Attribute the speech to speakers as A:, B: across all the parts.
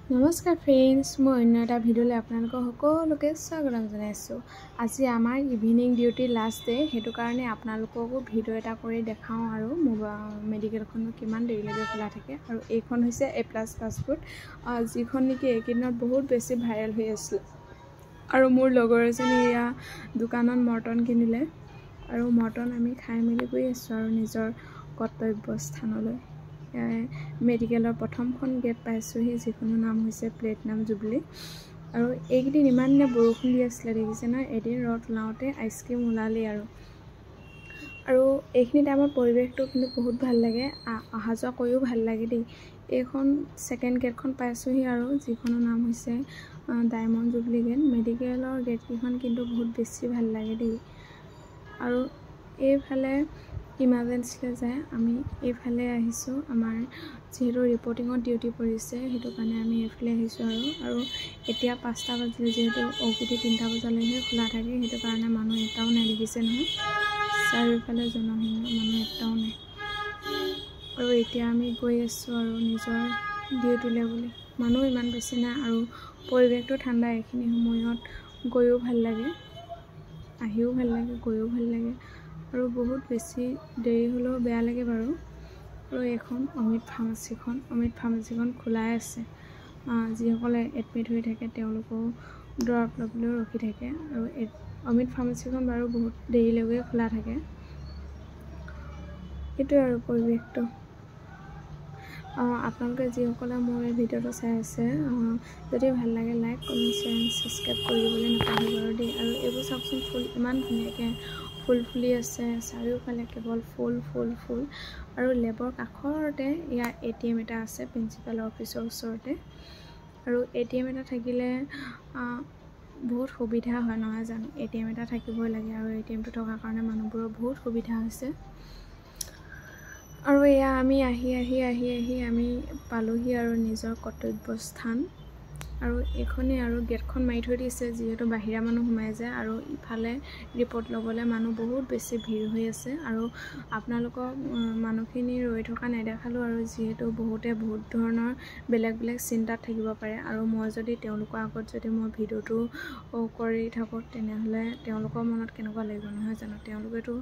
A: নমস্কাৰ ফ্ৰেণ্ডছ, মই অন্য এটা ভিডিঅ'লৈ আপোনালোকক সকলোকে স্বাগতম জনাইছোঁ। আজি আমাৰ ইভিনিং ডিউটি লাষ্ট ডে, সেইটো কাৰণে আপোনালোককো ভিডিঅ' এটা কৰি দেখাওঁ আৰু মেডিকেলখনো কিমান দেৰিলৈকে খোলা থাকে। আৰু এইখন হৈছে A+ ফাষ্ট ফুড, যিখন নেকি এইকেইদিনত বহুত বেছি ভাইৰেল হৈ আছিল। আৰু মোৰ লগৰ এজনী এয়া দোকানত মৰ্টন কিনিলে আৰু মৰ্টন আমি খাই মেলি গৈ আছোঁ আৰু নিজৰ গন্তব্যস্থানলৈ। মেডিকেলৰ প্ৰথমখন গেট পাইছোঁহি, যিখনৰ নাম হৈছে প্লেটিনাম জুবলি। আৰু এইকেইদিন ইমান দিনে বৰষুণ দি আছিলে, দেখিছে নহয়। এদিন ৰ'দ ওলাওঁতে আইচক্ৰীম ওলালেই আৰু এইখিনি টাইমত পৰিৱেশটো কিন্তু বহুত ভাল লাগে, অহা যোৱা কৰিও ভাল লাগে দেই। এইখন ছেকেণ্ড গেটখন পাইছোঁহি আৰু যিখনৰ নাম হৈছে ডায়মণ্ড জুবলি গেট। মেডিকেলৰ গেটকেইখন কিন্তু বহুত বেছি ভাল লাগে দেই। আৰু এইফালে ইমাৰ্জেঞ্চিলৈ যায়, আমি এইফালে আহিছোঁ। আমাৰ যিহেতু ৰিপৰ্টিঙত ডিউটি পৰিছে, সেইটো কাৰণে আমি এইফালে আহিছোঁ আৰু এতিয়া 5টা বাজিলে, যিহেতু OPD 3টা বজালৈহে খোলা থাকে, সেইটো কাৰণে মানুহ এটাও নাই, দেখিছে নহয়। চাৰিওফালে জনশূন্য, মানুহ এটাও নাই। আৰু এতিয়া আমি গৈ আছোঁ আৰু নিজৰ ডিউটিলৈ বুলি। মানুহ ইমান বেছি নাই আৰু পৰিৱেশটো ঠাণ্ডা। এইখিনি সময়ত গৈও ভাল লাগে, আহিও ভাল লাগে, গৈও ভাল লাগে। আৰু বহুত বেছি দেৰি হ'লেও বেয়া লাগে বাৰু। আৰু এইখন অমিত ফাৰ্মাচীখন খোলাই আছে। যিসকলে এডমিট হৈ থাকে তেওঁলোকেও দৰৱ ল'বলৈও ৰখি থাকে। আৰু অমিত ফাৰ্মাচীখন বাৰু বহুত দেৰিলৈকে খোলা থাকে। সেইটোৱে আৰু পৰিৱেশটো। আপোনালোকে যিসকলে মোৰ এই ভিডিঅ'টো চাই আছে, যদি ভাল লাগে লাইক, কমেণ্ট, শ্বেয়াৰ, ছাবস্ক্ৰাইব কৰি দিবলৈ নাপাহৰিব বাৰু দেই। আৰু এইবোৰ চাওকচোন, ফুল ইমান ধুনীয়াকৈ ফুল ফুলি আছে, চাৰিওফালে কেৱল ফুল। আৰু লেবৰ কাষৰতে ইয়াৰ ATM এটা আছে, প্ৰিন্সিপালৰ অফিচৰ ওচৰতে। আৰু ATM এটা থাকিলে বহুত সুবিধা হয়, নহয় জানো। ATM এটা থাকিবই লাগে, আৰু ATMটো থকাৰ কাৰণে মানুহবোৰৰ বহুত সুবিধা হৈছে। আৰু এয়া আমি আহি আমি পালোহি আৰু নিজৰ কৰ্তব্যস্থান। আৰু এইখনেই আৰু গেটখন মাৰি থৈ দিছে, যিহেতু বাহিৰা মানুহ সোমাই যায়। আৰু ইফালে ৰিপৰ্ট ল'বলৈ মানুহ বহুত বেছি ভিৰ হৈ আছে। আৰু আপোনালোকক মানুহখিনি ৰৈ থকা নেদেখালোঁ, আৰু যিহেতু বহুতে বহুত ধৰণৰ বেলেগ চিন্তাত থাকিব পাৰে। আৰু মই যদি তেওঁলোকৰ আগত যদি মই ভিডিঅ'টো কৰি থাকোঁ, তেনেহ'লে তেওঁলোকৰ মনত কেনেকুৱা লাগিব, নহয় জানো। তেওঁলোকেতো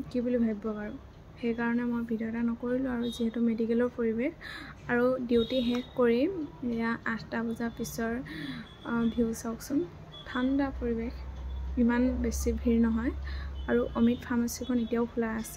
A: কি বুলি ভাবিব বাৰু। সেইকাৰণে মই ভিডিঅ' এটা নকৰিলোঁ। আৰু যিহেতু মেডিকেলৰ পৰিৱেশ, আৰু ডিউটি শেষ কৰি এয়া 8টা বজাৰ পিছৰ ভিউ চাওকচোন, ঠাণ্ডা পৰিৱেশ, ইমান বেছি ভিৰ নহয়। আৰু অমিত ফাৰ্মাচীখন এতিয়াও খোলা আছে।